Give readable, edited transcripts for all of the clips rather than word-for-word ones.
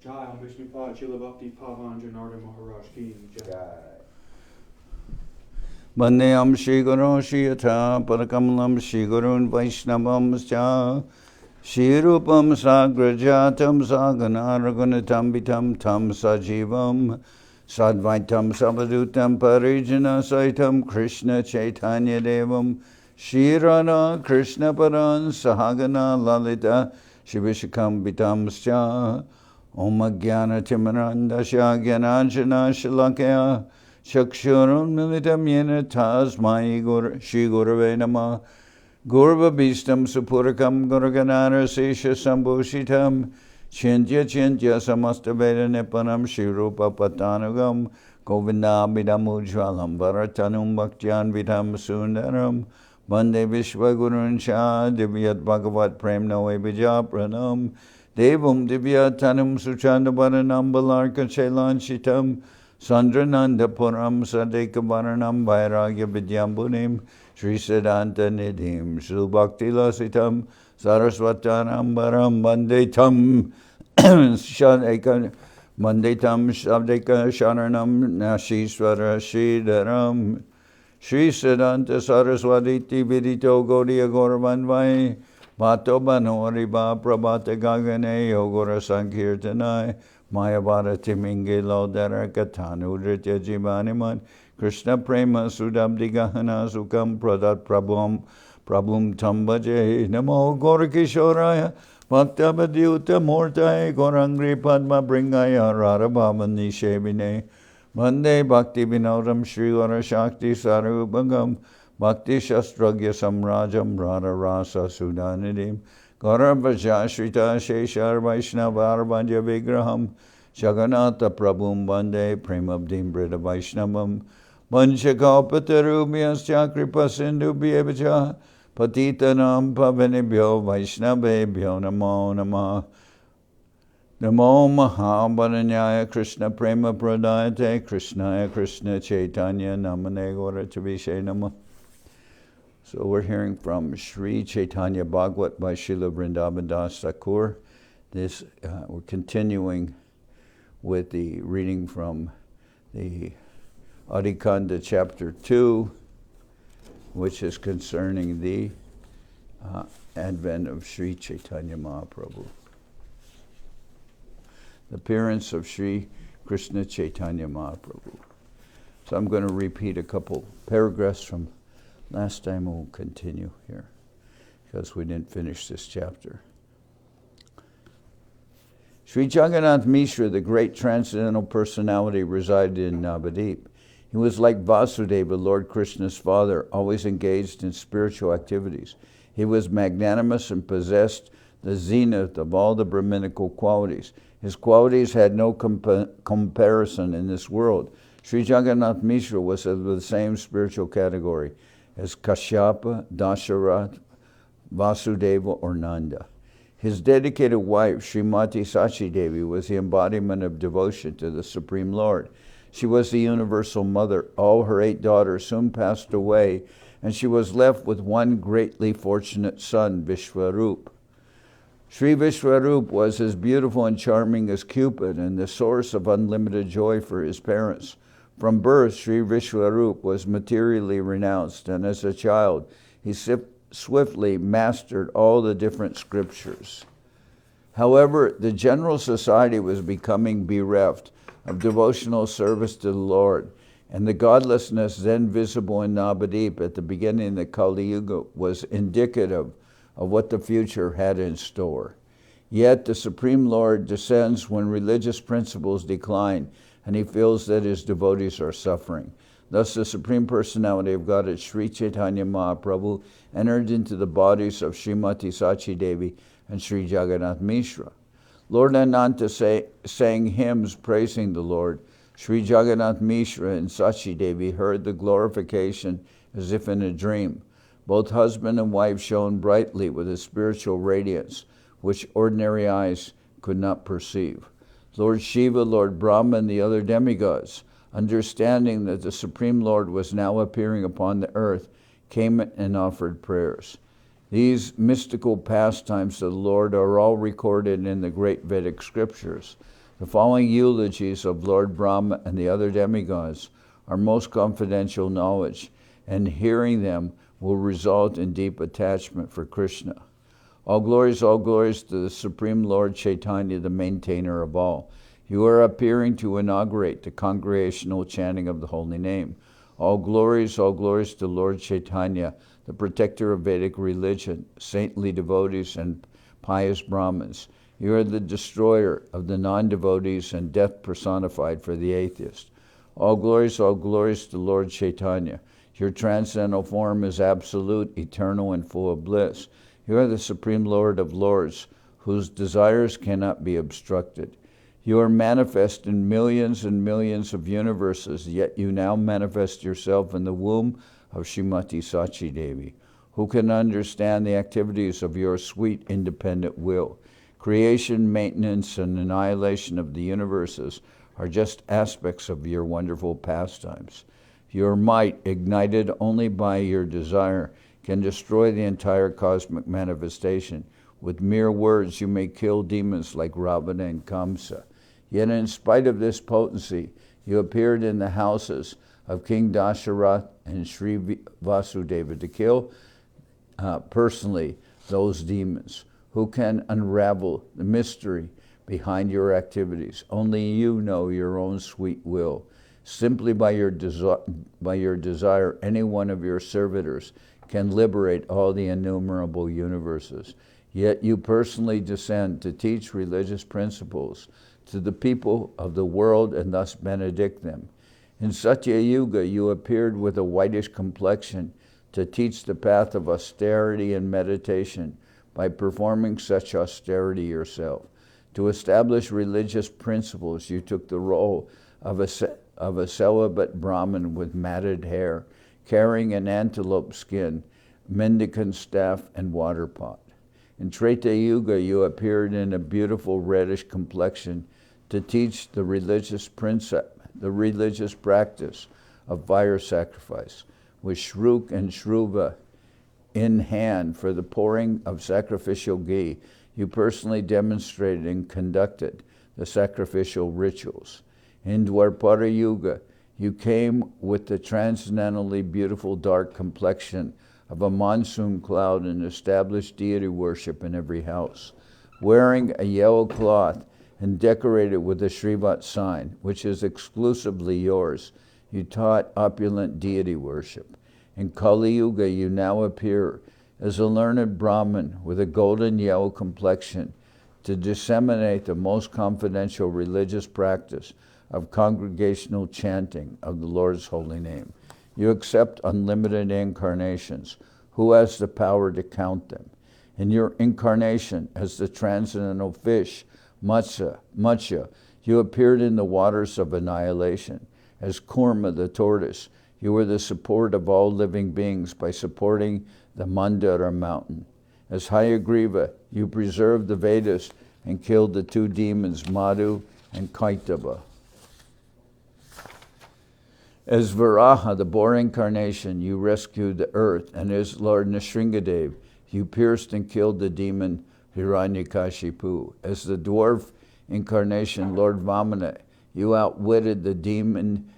Jai Om Vishnupad Srila Bhakti Pavan Janardan Maharaj Ki Jai. Vandeyam Shri Guru Shri Yatha Padakamalam Shri Gurun Vaishnavam Scha Shri Rupam Sagrajatam Sagana Raghunatam Vitam Tam Sajivam Sadvaitam Savadutam Parijana Saitam Krishna Chaitanya Devam Shri Radha Krishna Paran Sahagana Lalita Shivishakam Vitam Scha Om Jnana Timarandasya Jnananjana Shalakya Chakshurun Militam Yena Tasmai Shri Gurave Namah Gurva Bhistam Supurakam Gurganara Sesha Sambhushitam Chintya Chintya Samasta Veda Nipanam Shri Rupa Patanugam Govinda Bidam Ujvalam Bharatanum Bhaktyan Vidam Sundaram Bande Vishwa Gurun Shah Divyat Bhagawat Prem Noe Bija Pranam Devam Divyatanam Suchanda Baranam Balarka Chelan Shitam Sandrananda Puram Sadeka Varanam Vairagya Vidyambunim Sri Siddhanta Nidhim Sri Bhakti Lasitam Saraswatanam Baram Bandetam Shadeka Bandetam Shabdeka Sharanam Nashishwara Sridharam Sri Siddhanta Saraswati Vidito Gaudiya Gauravanvai Bhato Banoriba Prabhata Gagane Yogura Sankirtanai Mayavada Timingi Lodara Katanu Dritya Jivaniman Krishna Prema Sudabdi Gahana Sukam Pradat Prabhum Tambaje Namo Gorakishoraya Bhaktabhadyuta Mortai Gorangri Padma Bringaya Radhabhavani Shevine Vande Bhakti Vinodam Shri Gora Shakti Sarubhagam Bhakti Shastragya Samrajam Radha Rasa Sudanidim Gaurabhajashrita Sheshar Vaishnavarbhadya Vigraham Jagannatha Prabhum Bande Premabdim Brida Vaishnavam Vanchakalpatarubhyascha Kripa Sindhu Bhyevacha Patitanam Pavanibhyo Vaishnavebhyo Namo Namah Namo Mahabharanyaya Krishna Prema Pradayate Krishnaya Krishna Chaitanya Namane Gaurachabhishe Namah. So we're hearing from Sri Chaitanya Bhagawat by Srila Vrindaban Das Thakur. We're continuing with the reading from the Adi-khanda chapter 2, which is concerning the advent of Sri Chaitanya Mahaprabhu. The appearance of Sri Krishna Chaitanya Mahaprabhu. So I'm going to repeat a couple paragraphs from last time. We'll continue here because we didn't finish this chapter. Sri Jagannath Mishra, the great transcendental personality, resided in Navadip. He was like Vasudeva, Lord Krishna's father, always engaged in spiritual activities. He was magnanimous and possessed the zenith of all the Brahminical qualities. His qualities had no comparison in this world. Sri Jagannath Mishra was of the same spiritual category as Kashyapa, Dasharat, Vasudeva, or Nanda. His dedicated wife, Srimati Sachi Devi, was the embodiment of devotion to the Supreme Lord. She was the universal mother. All her 8 daughters soon passed away, and she was left with one greatly fortunate son, Vishwarup. Sri Vishwarup was as beautiful and charming as Cupid and the source of unlimited joy for his parents. From birth, Sri Vishwarup was materially renounced, and as a child, he swiftly mastered all the different scriptures. However, the general society was becoming bereft of devotional service to the Lord, and the godlessness then visible in Navadip at the beginning of the Kali Yuga was indicative of what the future had in store. Yet the Supreme Lord descends when religious principles decline, and he feels that his devotees are suffering. Thus the Supreme Personality of Godhead, Sri Chaitanya Mahaprabhu, entered into the bodies of Srimati Sachi Devi and Sri Jagannath Mishra. Lord Ananta sang hymns praising the Lord. Sri Jagannath Mishra and Sachi Devi heard the glorification as if in a dream. Both husband and wife shone brightly with a spiritual radiance, which ordinary eyes could not perceive. Lord Shiva, Lord Brahma, and the other demigods, understanding that the Supreme Lord was now appearing upon the earth, came and offered prayers. These mystical pastimes of the Lord are all recorded in the great Vedic scriptures. The following eulogies of Lord Brahma and the other demigods are most confidential knowledge, and hearing them will result in deep attachment for Krishna. All glories to the Supreme Lord Chaitanya, the maintainer of all. You are appearing to inaugurate the congregational chanting of the holy name. All glories to Lord Chaitanya, the protector of Vedic religion, saintly devotees, and pious Brahmins. You are the destroyer of the non-devotees and death personified for the atheist. All glories to Lord Chaitanya. Your transcendental form is absolute, eternal, and full of bliss. You are the Supreme Lord of Lords, whose desires cannot be obstructed. You are manifest in millions and millions of universes, yet you now manifest yourself in the womb of Srimati Sachi Devi. Who can understand the activities of your sweet independent will? Creation, maintenance, and annihilation of the universes are just aspects of your wonderful pastimes. Your might, ignited only by your desire, can destroy the entire cosmic manifestation. With mere words, you may kill demons like Ravana and Kamsa. Yet in spite of this potency, you appeared in the houses of King Dasharatha and Sri Vasudeva to kill personally those demons. Who can unravel the mystery behind your activities? Only you know your own sweet will. Simply by your desire, any one of your servitors can liberate all the innumerable universes. Yet you personally descend to teach religious principles to the people of the world and thus benedict them. In Satya Yuga, you appeared with a whitish complexion to teach the path of austerity and meditation by performing such austerity yourself. To establish religious principles, you took the role of a celibate Brahmin with matted hair, carrying an antelope skin, mendicant staff, and water pot. In Treta Yuga, you appeared in a beautiful reddish complexion to teach the religious practice of fire sacrifice, with shruk and shruva in hand for the pouring of sacrificial ghee. You personally demonstrated and conducted the sacrificial rituals. In Dwapara Yuga, you came with the transcendently beautiful dark complexion of a monsoon cloud and established deity worship in every house. Wearing a yellow cloth and decorated with the Srivat sign, which is exclusively yours, you taught opulent deity worship. In Kali Yuga, you now appear as a learned Brahmin with a golden yellow complexion to disseminate the most confidential religious practice of congregational chanting of the Lord's holy name. You accept unlimited incarnations. Who has the power to count them? In your incarnation as the transcendental fish, Matsya, you appeared in the waters of annihilation. As Kurma, the tortoise, you were the support of all living beings by supporting the Mandara mountain. As Hayagriva, you preserved the Vedas and killed the two demons, Madhu and Kaitava. As Varaha, the boar incarnation, you rescued the earth, and as Lord Nrsingadev, you pierced and killed the demon Hiranyakashipu. As the dwarf incarnation, Lord Vamana, you outwitted the demon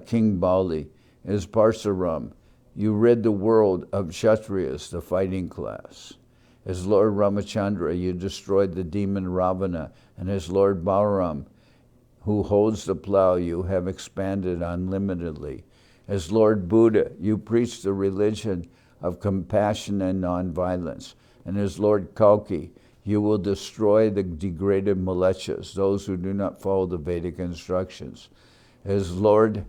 King Bali. As Parsaram, you rid the world of Kshatriyas, the fighting class. As Lord Ramachandra, you destroyed the demon Ravana, and as Lord Balaram, who holds the plow, you have expanded unlimitedly. As Lord Buddha, you preach the religion of compassion and nonviolence. And as Lord Kalki, you will destroy the degraded militias, those who do not follow the Vedic instructions. As Lord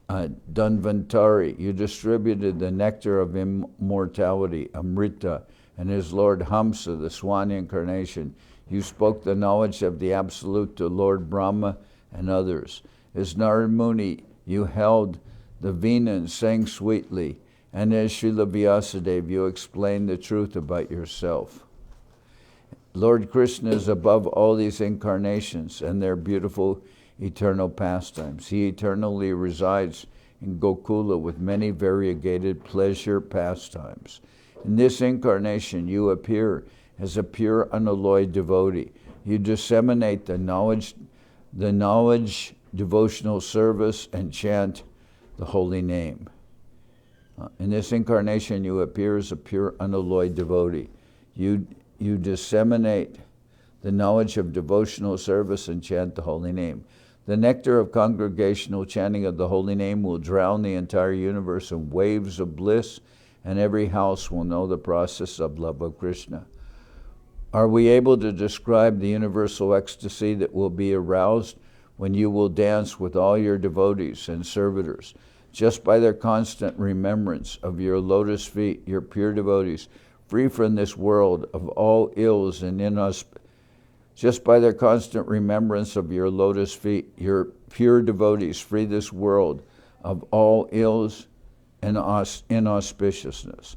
Dhanvantari, you distributed the nectar of immortality, Amrita. And as Lord Hamsa, the swan incarnation, you spoke the knowledge of the Absolute to Lord Brahma and others. As Narad Muni, you held the Veena and sang sweetly. And as Srila Vyasadeva, you explained the truth about yourself. Lord Krishna is above all these incarnations and their beautiful eternal pastimes. He eternally resides in Gokula with many variegated pleasure pastimes. In this incarnation, you appear as a pure, unalloyed devotee. You disseminate the knowledge the knowledge, devotional service, and chant the holy name. In this incarnation, you appear as a pure, unalloyed devotee. You disseminate the knowledge of devotional service and chant the holy name. The nectar of congregational chanting of the holy name will drown the entire universe in waves of bliss, and every house will know the process of love of Krishna. Are we able to describe the universal ecstasy that will be aroused when you will dance with all your devotees and servitors? Just by their constant remembrance of your lotus feet, your pure devotees, free from this world of all ills and just by their constant remembrance of your lotus feet, your pure devotees, free this world of all ills and inauspiciousness.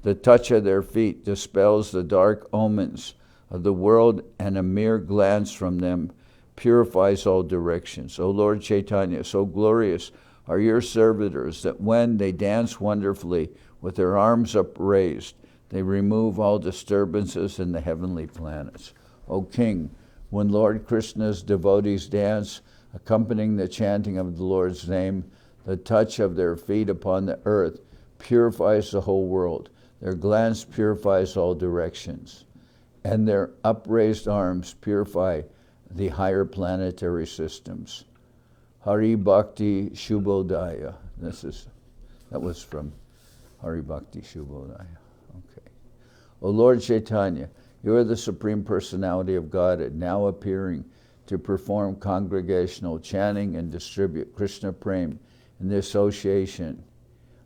The touch of their feet dispels the dark omens of the world, and a mere glance from them purifies all directions. O Lord Chaitanya, so glorious are your servitors that when they dance wonderfully with their arms upraised, they remove all disturbances in the heavenly planets. O King, when Lord Krishna's devotees dance, accompanying the chanting of the Lord's name, the touch of their feet upon the earth purifies the whole world. Their glance purifies all directions, and their upraised arms purify the higher planetary systems. Hari Bhakti Shubhodaya. That was from Hari Bhakti Shubhodaya. Okay. O Lord Chaitanya, you are the Supreme Personality of Godhead, now appearing to perform congregational chanting and distribute Krishna Prem in the association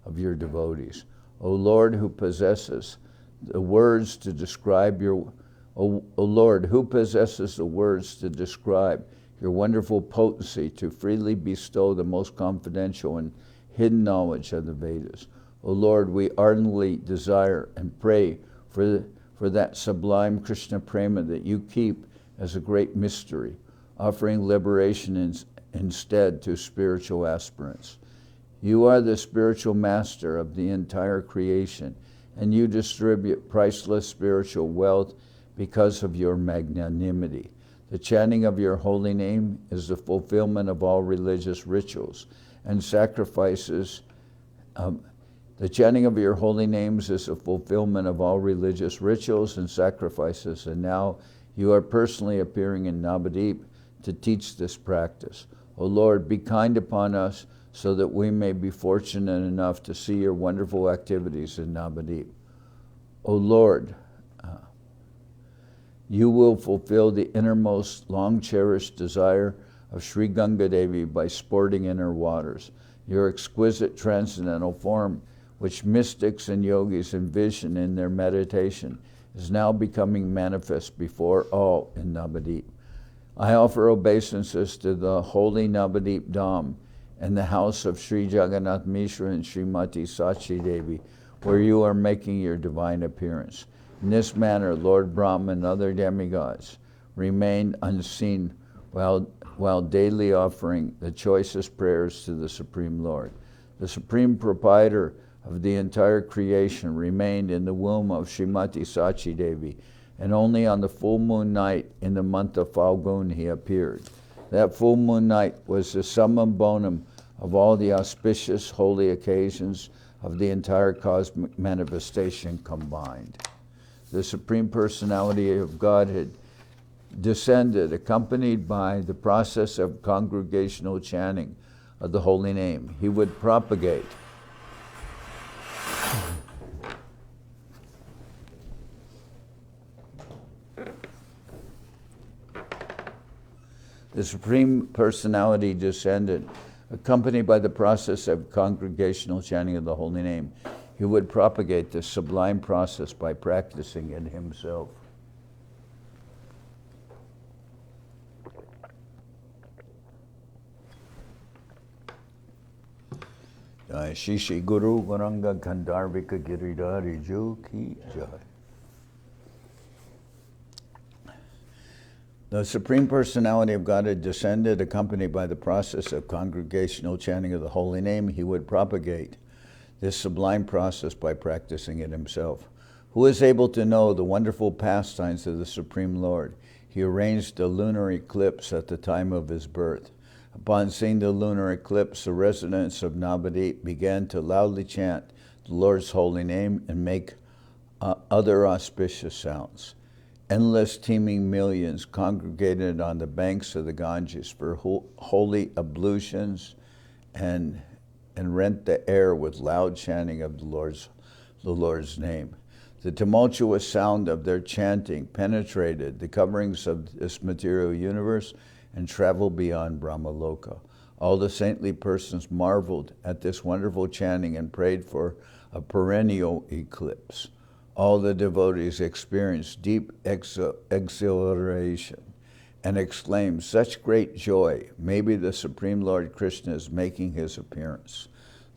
of your devotees. O Lord, who possesses the words to describe your wonderful potency to freely bestow the most confidential and hidden knowledge of the Vedas. O Lord, we ardently desire and pray for that sublime Krishna Prema that you keep as a great mystery, offering liberation instead to spiritual aspirants. You are the spiritual master of the entire creation, and you distribute priceless spiritual wealth because of your magnanimity. The chanting of your holy name is the fulfillment of all religious rituals and sacrifices. The chanting of your holy names is the fulfillment of all religious rituals and sacrifices, and now you are personally appearing in Navadip to teach this practice. O Lord, be kind upon us so that we may be fortunate enough to see your wonderful activities in Navadip. O Lord, you will fulfill the innermost, long-cherished desire of Sri Ganga Devi by sporting in her waters. Your exquisite transcendental form, which mystics and yogis envision in their meditation, is now becoming manifest before all in Navadip. I offer obeisances to the holy Navadip Dham and the house of Sri Jagannath Mishra and Srimati Sachi Devi, where you are making your divine appearance. In this manner, Lord Brahma and other demigods remain unseen while daily offering the choicest prayers to the Supreme Lord. The Supreme Proprietor of the entire creation remained in the womb of Srimati Sachi Devi, and only on the full moon night in the month of Falgun he appeared. That full moon night was the summum bonum of all the auspicious holy occasions of the entire cosmic manifestation combined. The Supreme Personality of Godhead descended, accompanied by the process of congregational chanting of the holy name. He would propagate the Supreme Personality descended, accompanied by the process of congregational chanting of the holy name. He would propagate this sublime process by practicing it himself. Jai Shishi Guru Varanga Gandharvika Giridhari Ju Ki Jai. The Supreme Personality of Godhead descended, accompanied by the process of congregational chanting of the holy name. He would propagate this sublime process by practicing it himself. Who is able to know the wonderful pastimes of the Supreme Lord? he arranged a lunar eclipse at the time of his birth. Upon seeing the lunar eclipse, the residents of Navadip began to loudly chant the Lord's holy name and make other auspicious sounds. Endless teeming millions congregated on the banks of the Ganges for holy ablutions and rent the air with loud chanting of the Lord's name. The tumultuous sound of their chanting penetrated the coverings of this material universe and traveled beyond Brahmaloka. All the saintly persons marveled at this wonderful chanting and prayed for a perennial eclipse. All the devotees experienced deep exhilaration and exclaimed, "Such great joy! Maybe the Supreme Lord Krishna is making his appearance."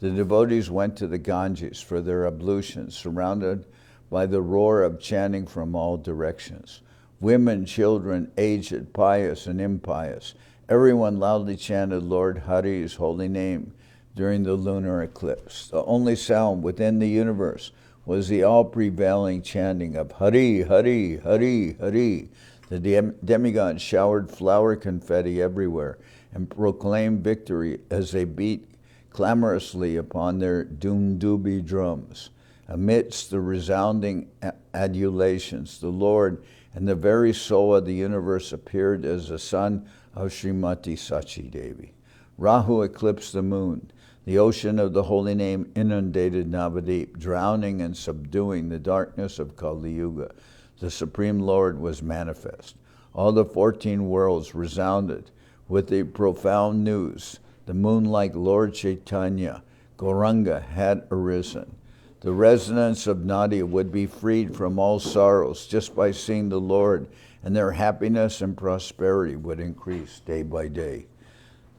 The devotees went to the Ganges for their ablutions, surrounded by the roar of chanting from all directions. Women, children, aged, pious, and impious, everyone loudly chanted Lord Hari's holy name during the lunar eclipse. The only sound within the universe was the all-prevailing chanting of Hari, Hari, Hari, Hari. The demigods showered flower confetti everywhere and proclaimed victory as they beat clamorously upon their doom-dooby drums. Amidst the resounding adulations, the Lord and the very soul of the universe appeared as the son of Srimati Sachi Devi. Rahu eclipsed the moon. The ocean of the holy name inundated Navadip, drowning and subduing the darkness of Kali Yuga. The Supreme Lord was manifest. All the 14 worlds resounded with the profound news. The moon-like Lord Chaitanya, Gauranga, had arisen. The residents of Nadia would be freed from all sorrows just by seeing the Lord, and their happiness and prosperity would increase day by day.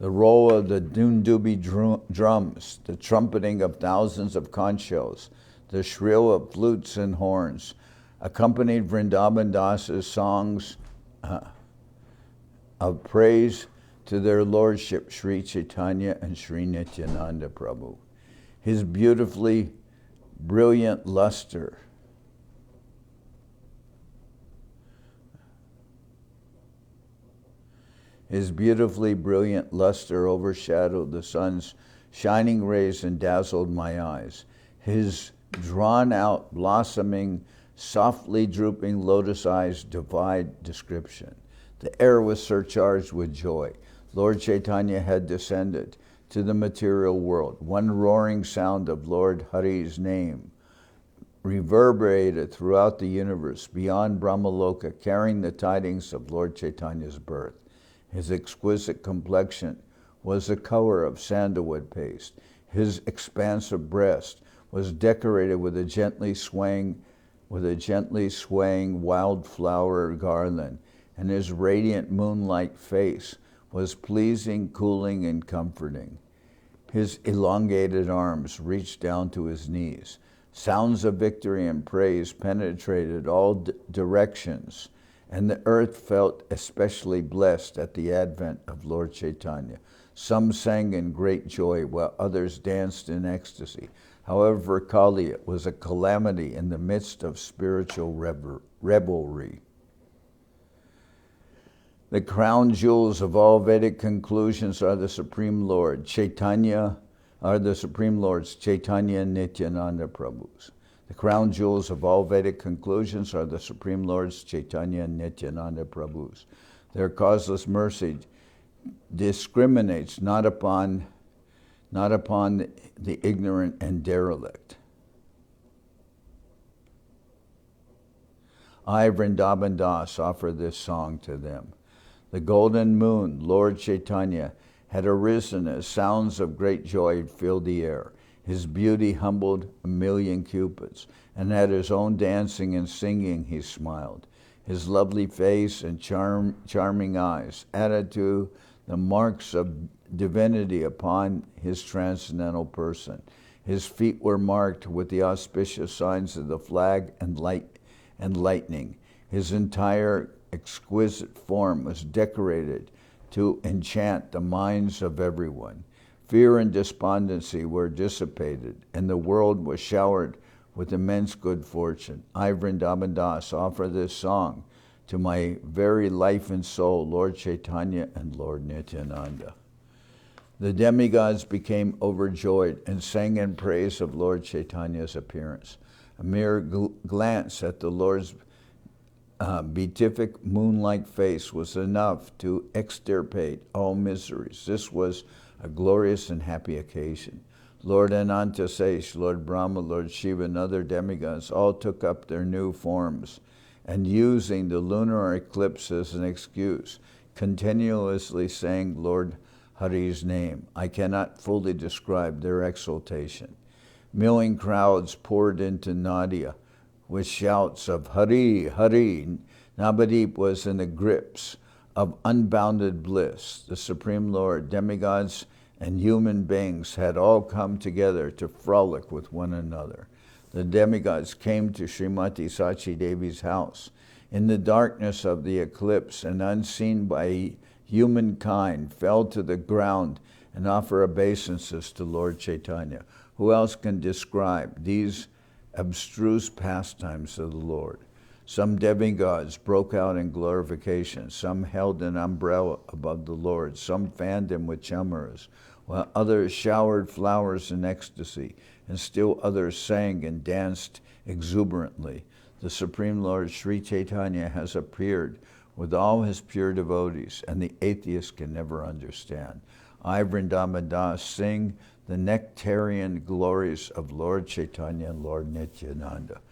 The roll of the Dundubi drums, the trumpeting of thousands of conch shells, the shrill of flutes and horns, accompanied Vrindaban Das's songs of praise to their lordship, Sri Chaitanya and Sri Nityananda Prabhu. His beautifully brilliant luster overshadowed the sun's shining rays and dazzled my eyes. His drawn-out, blossoming, softly drooping lotus eyes defied description. The air was surcharged with joy. Lord Chaitanya had descended to the material world. One roaring sound of Lord Hari's name reverberated throughout the universe beyond Brahmaloka, carrying the tidings of Lord Chaitanya's birth. His exquisite complexion was the color of sandalwood paste. His expansive breast was decorated with a gently swaying wildflower garland, and his radiant moon-like face was pleasing, cooling, and comforting. His elongated arms reached down to his knees. Sounds of victory and praise penetrated all directions, and the earth felt especially blessed at the advent of Lord Chaitanya. Some sang in great joy, while others danced in ecstasy. However, Kali was a calamity in the midst of spiritual revelry. The crown jewels of all Vedic conclusions are the Supreme Lord, Chaitanya, and Nityananda Prabhus. The crown jewels of all Vedic conclusions are the Supreme Lords, Chaitanya and Nityananda Prabhus. Their causeless mercy discriminates not upon the ignorant and derelict. I, Vrindaban Das, offer this song to them. The golden moon, Lord Chaitanya, had arisen as sounds of great joy filled the air. His beauty humbled a million cupids, and at his own dancing and singing he smiled. His lovely face and charming eyes added to the marks of divinity upon his transcendental person. His feet were marked with the auspicious signs of the flag and lightning. His entire exquisite form was decorated to enchant the minds of everyone. Fear and despondency were dissipated, and the world was showered with immense good fortune. I, Vrindaban Das, offer this song to my very life and soul, Lord Chaitanya and Lord Nityananda. The demigods became overjoyed and sang in praise of Lord Chaitanya's appearance. A mere glance at the Lord's beatific moon-like face was enough to extirpate all miseries. This was a glorious and happy occasion. Lord Anantasesh, Lord Brahma, Lord Shiva, and other demigods all took up their new forms, and using the lunar eclipse as an excuse, continuously sang Lord Hari's name. I cannot fully describe their exultation. Milling crowds poured into Nadia with shouts of Hari, Hari. Navadip was in the grips of unbounded bliss. The Supreme Lord, demigods, and human beings had all come together to frolic with one another. The demigods came to Srimati Sachi Devi's house in the darkness of the eclipse, and unseen by humankind fell to the ground and offer obeisances to Lord Chaitanya. Who else can describe these abstruse pastimes of the Lord? Some demigods broke out in glorification. Some held an umbrella above the Lord. Some fanned him with chamaras, while others showered flowers in ecstasy, and still others sang and danced exuberantly. The Supreme Lord Sri Chaitanya has appeared with all his pure devotees, and the atheist can never understand. I, Vrindaban Das, sing the nectarian glories of Lord Chaitanya and Lord Nityananda.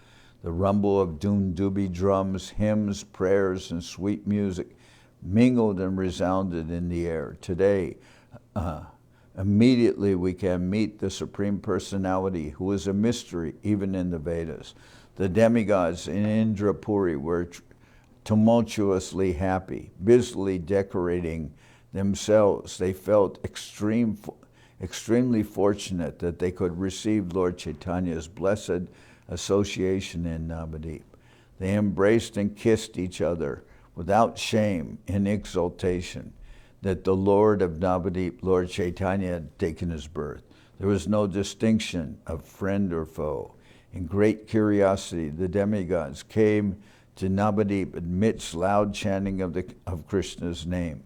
The rumble of doon-dooby drums, hymns, prayers, and sweet music mingled and resounded in the air. Today, immediately we can meet the Supreme Personality, who is a mystery even in the Vedas. The demigods in Indrapuri were tumultuously happy, busily decorating themselves. They felt extremely fortunate that they could receive Lord Chaitanya's blessed association in Navadip. They embraced and kissed each other without shame in exultation that the Lord of Navadip, Lord Chaitanya, had taken his birth. There was no distinction of friend or foe. In great curiosity, the demigods came to Navadip amidst loud chanting of Krishna's name.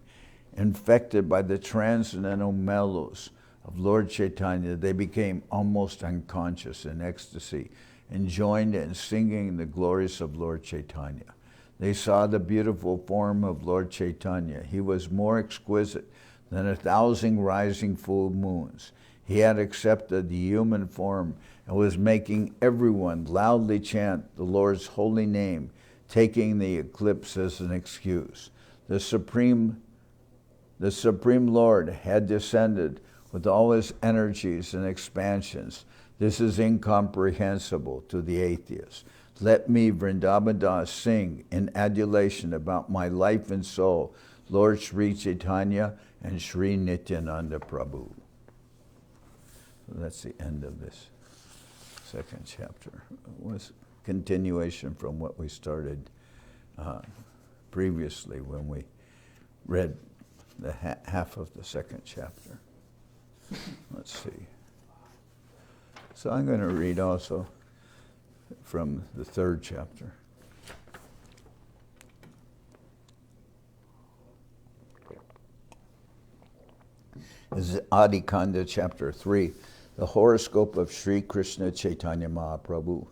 Infected by the transcendental mellows of Lord Chaitanya, they became almost unconscious in ecstasy and joined in singing the glories of Lord Chaitanya. They saw the beautiful form of Lord Chaitanya. He was more exquisite than 1,000 rising full moons. He had accepted the human form and was making everyone loudly chant the Lord's holy name, taking the eclipse as an excuse. The Supreme Lord had descended with all his energies and expansions. This is incomprehensible to the atheist. Let me, Vrindaban Das, sing in adulation about my life and soul, Lord Sri Chaitanya and Sri Nityananda Prabhu. So that's the end of this second chapter. It was a continuation from what we started previously when we read the half of the second chapter. Let's see. So I'm going to read also from the third chapter. This is Adi-khanda, chapter 3, the horoscope of Sri Krishna Chaitanya Mahaprabhu.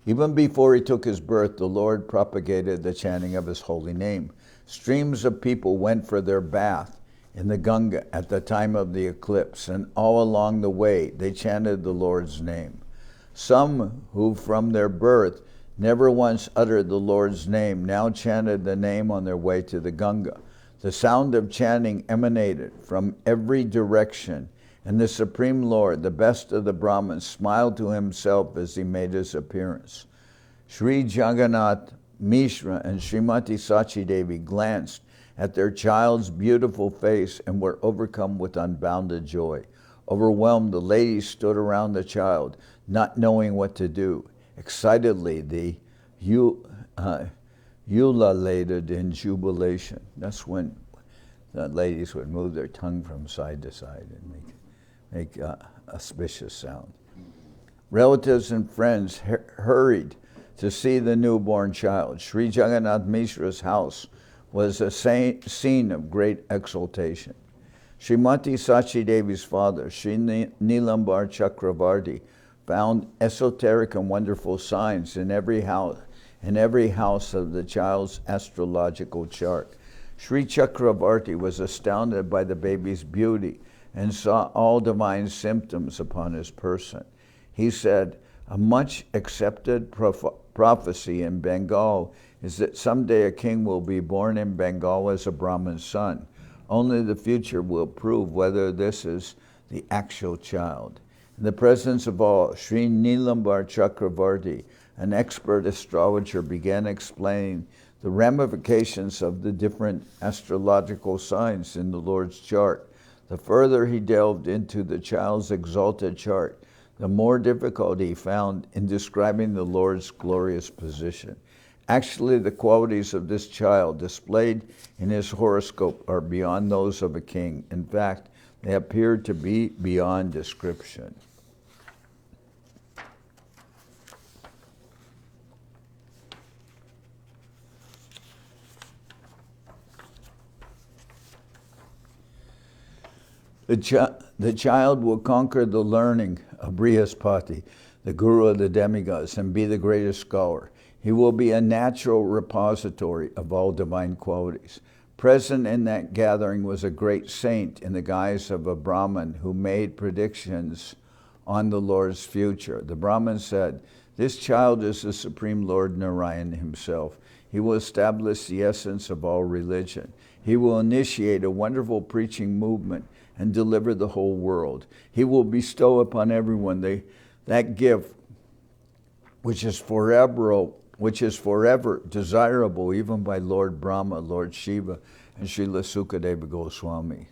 Even before he took his birth, the Lord propagated the chanting of his holy name. Streams of people went for their bath in the Ganga at the time of the eclipse, and all along the way they chanted the Lord's name. Some who from their birth never once uttered the Lord's name now chanted the name on their way to the Ganga. The sound of chanting emanated from every direction, and the Supreme Lord, the best of the Brahmins, smiled to himself as he made his appearance. Sri Jagannath Mishra and Srimati Sachi Devi glanced at their child's beautiful face and were overcome with unbounded joy. Overwhelmed, the ladies stood around the child, not knowing what to do. Excitedly, they ululated in jubilation. That's when the ladies would move their tongue from side to side and make a auspicious sound. Relatives and friends hurried to see the newborn child. Sri Jagannath Mishra's house was a scene of great exultation. Srimati Sachi Devi's father, Sri Nilambar Chakravarti, found esoteric and wonderful signs in every house of the child's astrological chart. Sri Chakravarti was astounded by the baby's beauty and saw all divine symptoms upon his person. He said, "A much accepted prophecy in Bengal is that someday a king will be born in Bengal as a Brahmin's son. Only the future will prove whether this is the actual child." In the presence of all, Sri Nilambar Chakravarti, an expert astrologer, began explaining the ramifications of the different astrological signs in the Lord's chart. The further he delved into the child's exalted chart, the more difficulty he found in describing the Lord's glorious position. Actually, the qualities of this child displayed in his horoscope are beyond those of a king. In fact, they appear to be beyond description. The child will conquer the learning of Brihaspati, the guru of the demigods, and be the greatest scholar. He will be a natural repository of all divine qualities. Present in that gathering was a great saint in the guise of a Brahmin who made predictions on the Lord's future. The Brahmin said, "This child is the Supreme Lord Narayan himself. He will establish the essence of all religion. He will initiate a wonderful preaching movement and deliver the whole world. He will bestow upon everyone that gift which is forever desirable even by Lord Brahma, Lord Shiva, and Srila Sukadeva Goswami."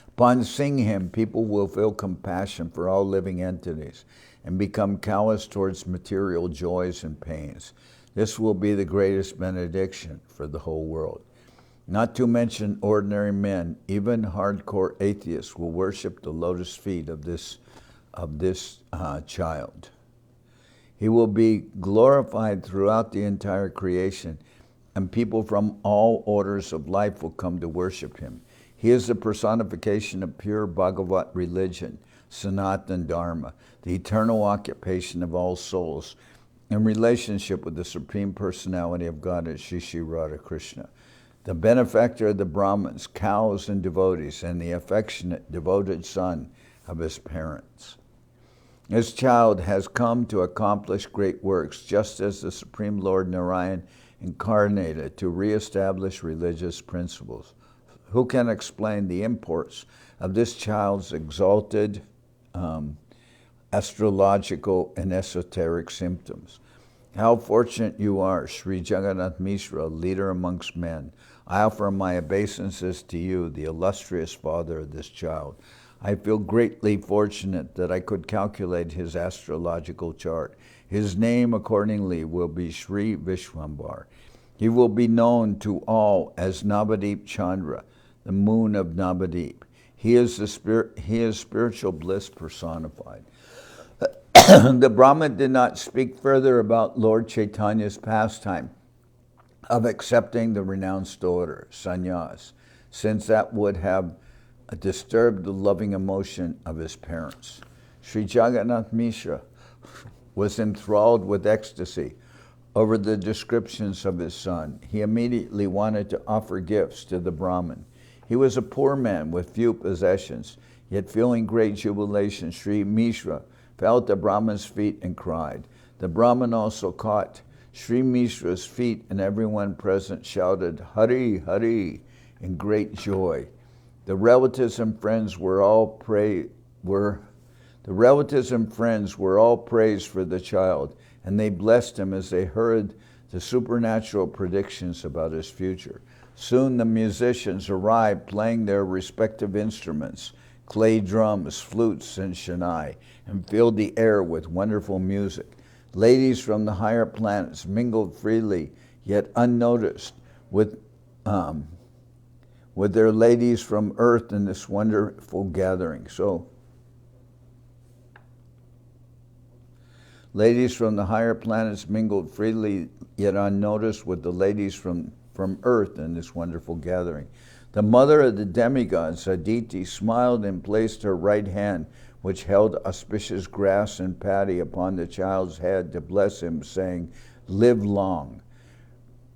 Upon seeing him, people will feel compassion for all living entities and become callous towards material joys and pains. This will be the greatest benediction for the whole world. Not to mention ordinary men, even hardcore atheists will worship the lotus feet of this child. He will be glorified throughout the entire creation, and people from all orders of life will come to worship him. He is the personification of pure Bhagavat religion, Sanatana Dharma, the eternal occupation of all souls, in relationship with the Supreme Personality of Godhead, Shri Radha Krishna, the benefactor of the Brahmins, cows, and devotees, and the affectionate, devoted son of his parents. This child has come to accomplish great works, just as the Supreme Lord Narayan incarnated to reestablish religious principles. Who can explain the imports of this child's exalted astrological and esoteric symptoms? How fortunate you are, Sri Jagannath Mishra, leader amongst men. I offer my obeisances to you, the illustrious father of this child. I feel greatly fortunate that I could calculate his astrological chart. His name accordingly will be Sri Vishwambar. He will be known to all as Navadip Chandra, the moon of Navadip. He is spiritual bliss personified. The Brahmin did not speak further about Lord Chaitanya's pastime of accepting the renounced order, sannyas, since that would have disturbed the loving emotion of his parents. Sri Jagannath Mishra was enthralled with ecstasy over the descriptions of his son. He immediately wanted to offer gifts to the Brahmin. He was a poor man with few possessions, yet feeling great jubilation, Sri Mishra fell at the Brahmin's feet and cried. The Brahmin also caught Sri Mishra's feet, and everyone present shouted, "Hari, Hari," in great joy. The relatives and friends were all praised for the child, and they blessed him as they heard the supernatural predictions about his future. Soon the musicians arrived playing their respective instruments, clay drums, flutes, and shannai, and filled the air with wonderful music. Ladies from the higher planets mingled freely, yet unnoticed, with their ladies from earth in this wonderful gathering. So Ladies from the higher planets mingled freely yet unnoticed with the ladies from Earth in this wonderful gathering. The mother of the demigods, Aditi, smiled and placed her right hand, which held auspicious grass and paddy, upon the child's head to bless him, saying, "Live long.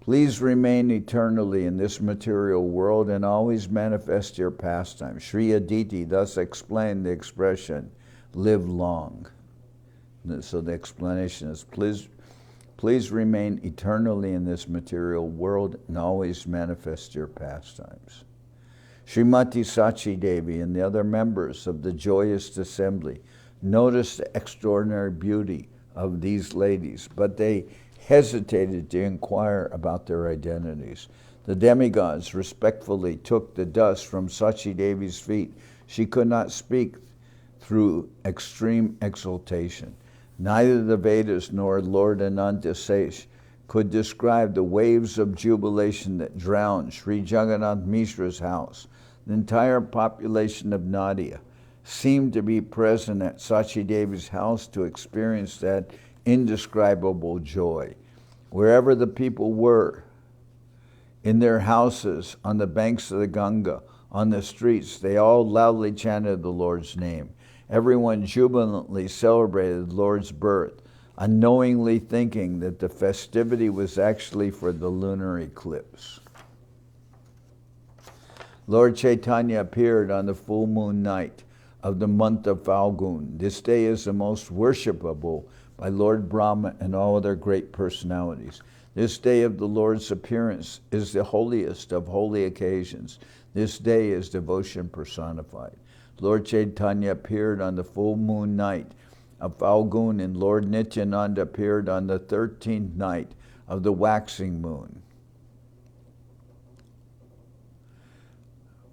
Please remain eternally in this material world and always manifest your pastime." Sri Aditi thus explained the expression, "live long." So the explanation is, please remain eternally in this material world and always manifest your pastimes. Srimati Sachi Devi and the other members of the joyous assembly noticed the extraordinary beauty of these ladies, but they hesitated to inquire about their identities. The demigods respectfully took the dust from Sachi Devi's feet. She could not speak through extreme exultation. Neither the Vedas nor Lord Anantasesh could describe the waves of jubilation that drowned Sri Jagannath Mishra's house. The entire population of Nadia seemed to be present at Sachi Devi's house to experience that indescribable joy. Wherever the people were, in their houses, on the banks of the Ganga, on the streets, they all loudly chanted the Lord's name. Everyone jubilantly celebrated the Lord's birth, unknowingly thinking that the festivity was actually for the lunar eclipse. Lord Chaitanya appeared on the full moon night of the month of Falgun. This day is the most worshipable by Lord Brahma and all other great personalities. This day of the Lord's appearance is the holiest of holy occasions. This day is devotion personified. Lord Chaitanya appeared on the full moon night of Falgun, and Lord Nityananda appeared on the 13th night of the waxing moon.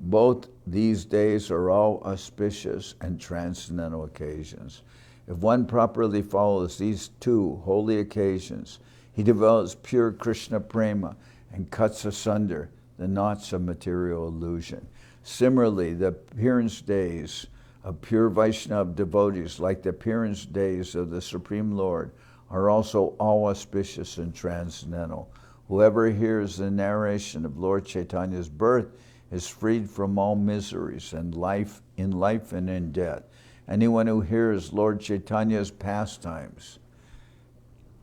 Both these days are all auspicious and transcendental occasions. If one properly follows these two holy occasions, he develops pure Krishna prema and cuts asunder the knots of material illusion. Similarly, the appearance days of pure Vaishnava devotees, like the appearance days of the Supreme Lord, are also all auspicious and transcendental. Whoever hears the narration of Lord Chaitanya's birth is freed from all miseries and in life and in death. Anyone who hears Lord Chaitanya's pastimes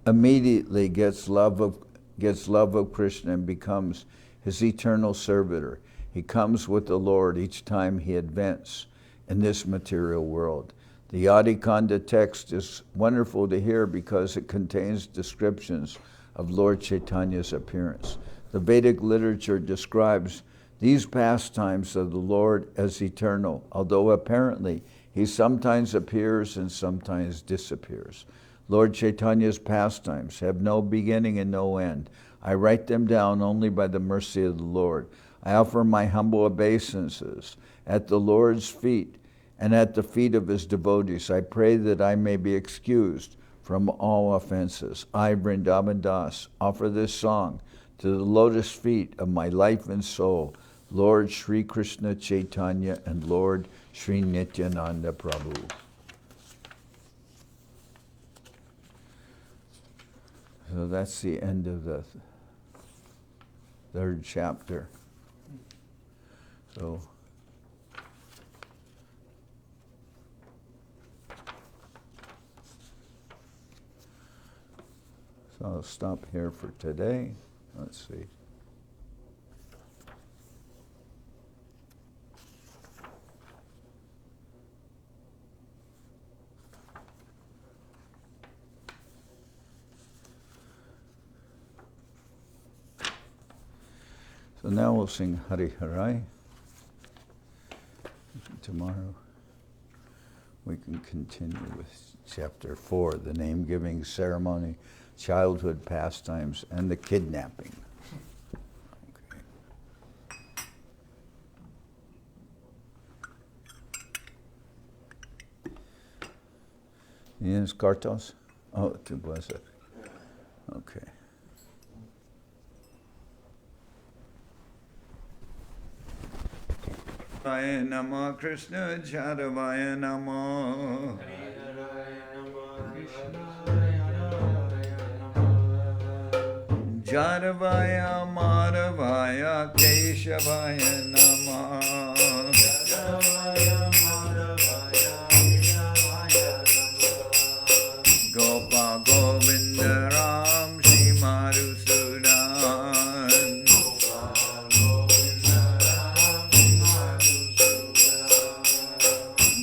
immediately gets love of Krishna and becomes his eternal servitor. He comes with the Lord each time he advances in this material world. The Adi-khanda text is wonderful to hear because it contains descriptions of Lord Chaitanya's appearance. The Vedic literature describes these pastimes of the Lord as eternal, although apparently he sometimes appears and sometimes disappears. Lord Chaitanya's pastimes have no beginning and no end. I write them down only by the mercy of the Lord. I offer my humble obeisances at the Lord's feet and at the feet of his devotees. I pray that I may be excused from all offenses. I, Vrindaban Das, offer this song to the lotus feet of my life and soul, Lord Sri Krishna Chaitanya and Lord Sri Nityananda Prabhu. So that's the end of the third chapter. So I'll stop here for today. Let's see. So now we'll sing Hari Harai. Tomorrow we can continue with chapter 4, the name-giving ceremony, childhood pastimes, and the kidnapping. Okay. Yes, Kartos? Oh, to bless it. Okay. Vaya Nama Krishna Jadavaya Nama. Krishna Jadavaya Madhavaya Keshavaya Namah. Gopa Govinda Ram Shri Madhusudan.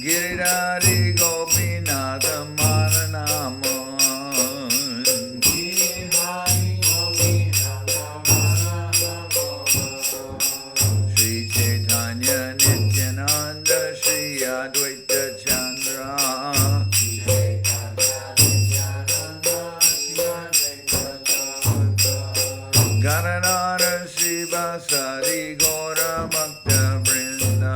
Giridhari Gopinatha Maranaman. Shri Chaitanya Nityananda Shri Advaita Chandra. Gadadhara Shiva Sari Gora Bhakta Vrinda.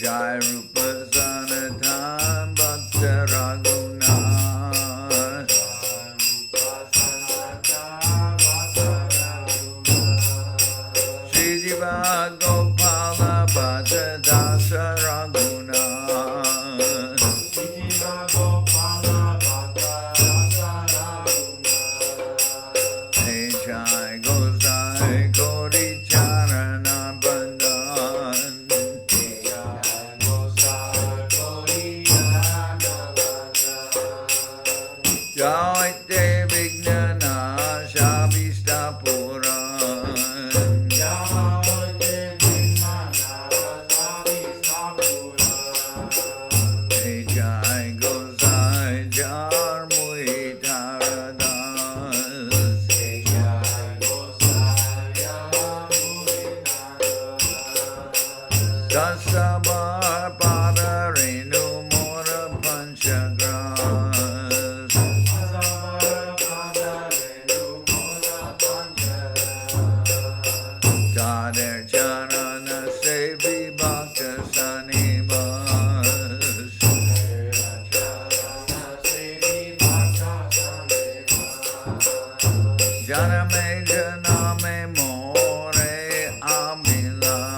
Jai Rupa Sanatan Bhakta Raghunath. Shri Jiva Gopala Bhaja Dasa Raghunath. Hey Jai Gosai Gauri Charana Bandhan. Jai Te Vignana Shabhista Puran. Hey Jai Gosai Jar Mui Taradas. Dasabar Padarenu Mora Panchagras. Dader Charana Sevi Bhakta Sanibas. Janame Janame More Amilas.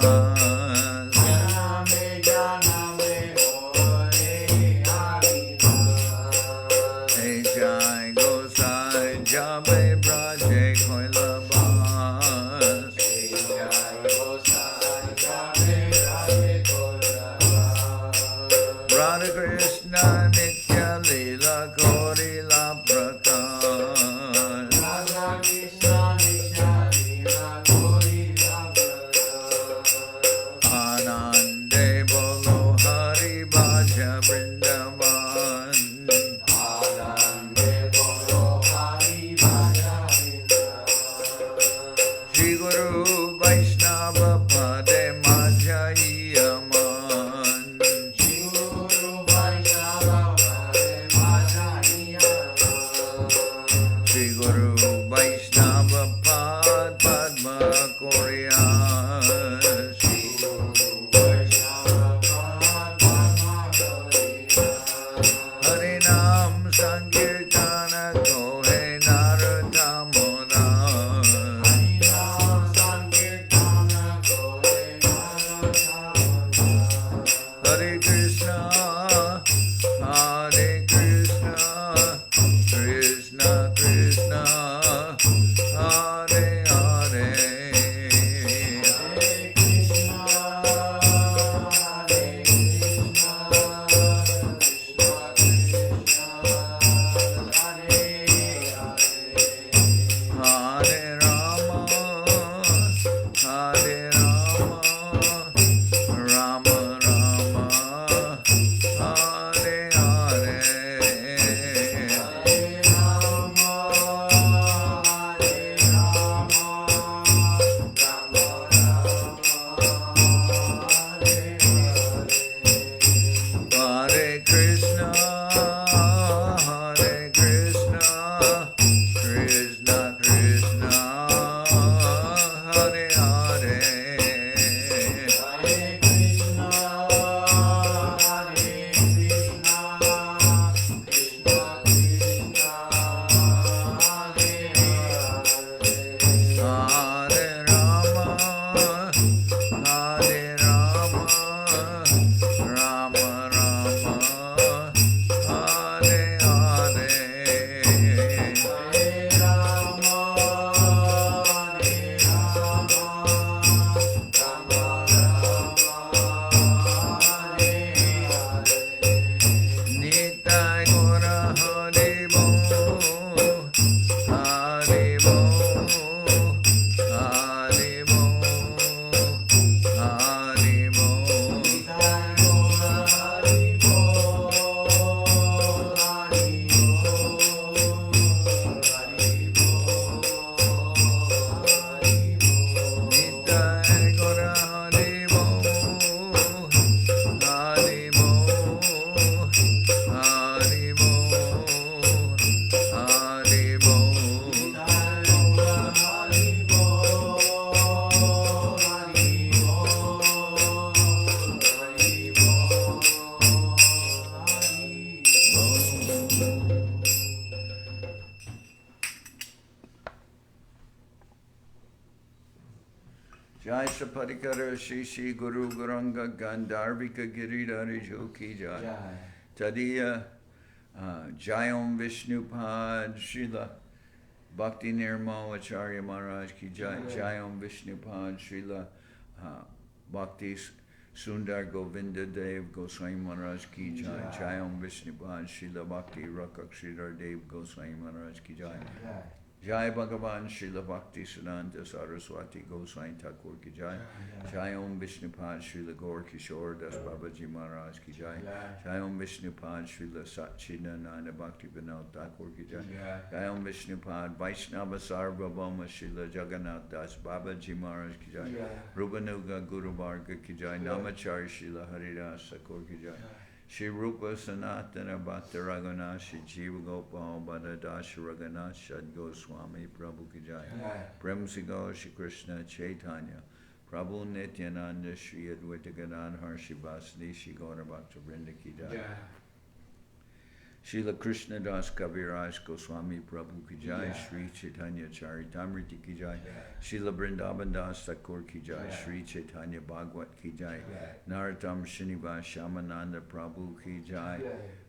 Hey Jai Gosai Jabe Braje Koilabas. Radha Krishna Nitya Leela Gauri La Prakash. Anande Bolo Hari Bhaja Vrindaban. Shri Guru Vaishnava Pade Majayaman. Shri Guru Vaishnava Pad Padma Koryas. Harinam Sankirtana Kohe Naratamodan. Hare Krishna, Hare Krishna, Krishna Krishna, Hare Hare. Hare Rama, Hare Rama, Rama Rama, Hare Hare. Jai Sapadikara Shishi Guru Guranga Gandharvika Giridhari Ki Jai. Tadiya Jayom Vishnupad Srila Bhakti Nirmal Acharya Maharaj Ki Jai. Jayom Vishnupad Srila Bhakti Sundar Govinda Dev Goswami Maharaj Ki Jai. Jayom Vishnupad Srila Bhakti Rakak Sridhar Dev Goswami Maharaj Ki Jai. Jai Bhagavan Srila Bhakti Siddhanta Saraswati Goswami Thakur Ki Jai. Jai Om Vishnupad Srila Gaur Kishore Das Babaji Maharaj Ki Jai. Jai Om Vishnupad Srila Satchidananda Bhakti Vinod Thakur Ki Jai. Jai Om Vishnupad Vaishnava Sarvabhauma Srila Jagannath Das Babaji Maharaj Ki Jai. Rupanuga Guru Varga Ki Jai. Namachari Srila Haridas Thakur Ki Jai. Shri Rupa Sanatana Bhakta Raghunath Shri Jiva Gopal Bhadadash Raghunath Shad Goswami Prabhu Ki Jai. Prem Sigo Shri Krishna Chaitanya Prabhu Nityananda Shri Advaita Gadadhar Shri Vasni Shri Gaura Bhakta Vrinda Ki Jai. Srila Krishna Das Kaviraj Goswami Prabhu Ki Jai. Shri Chaitanya Charitamriti Ki Jai. Srila Vrindaban Das Thakur Ki Jai. Shri Chaitanya Bhagawat Ki Jai. Narottam Srinivas Shamananda Prabhu Ki Jai.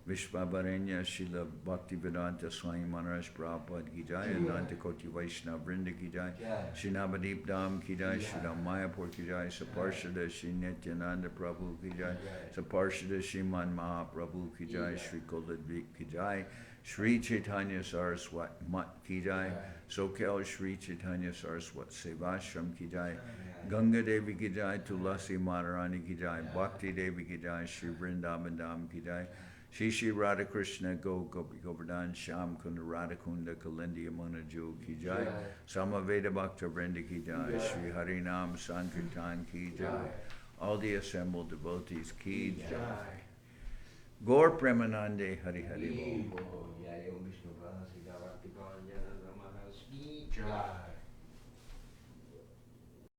Vishvavarenya Srila Bhaktivedanta Swami Maharaj Prabhupada Ki Jai. Ananta Koti Vaishnava Vrinda Ki Jai. Shri Navadip Dham Ki Jai. Shri Ram Mayapur Ki Jai. Saparshada Shri Nityananda Prabhu Ki Jai. Saparshada Shriman Mahaprabhu Ki Jai. Shri Koladvik Ki Jai. Shri Chaitanya Saraswat Mat Ki Jai. Soquel Shri Chaitanya Saraswat Seva Ashram Ki Jai. Ganga Devi Ki Jai. Tulasi Madharani Ki Jai. Bhakti Devi Ki Jai. Shri Vrindaban Dham Ki Jai. Shri Shri Radha Krishna Gopi Govardhan Sham Kunda Radha Kunda Kalindi Yamuna Ju Ki Jai. Samaveda Bhakta Vrinda Ki Jai. Shri Harinam Sankirtan Ki Jai. All the assembled devotees Ki Jai. Gaur Premanande Hari Hari Bol. Jai Om Vishnu Prasida Bhakti Pavan Janardan Maharaj Ki Jai.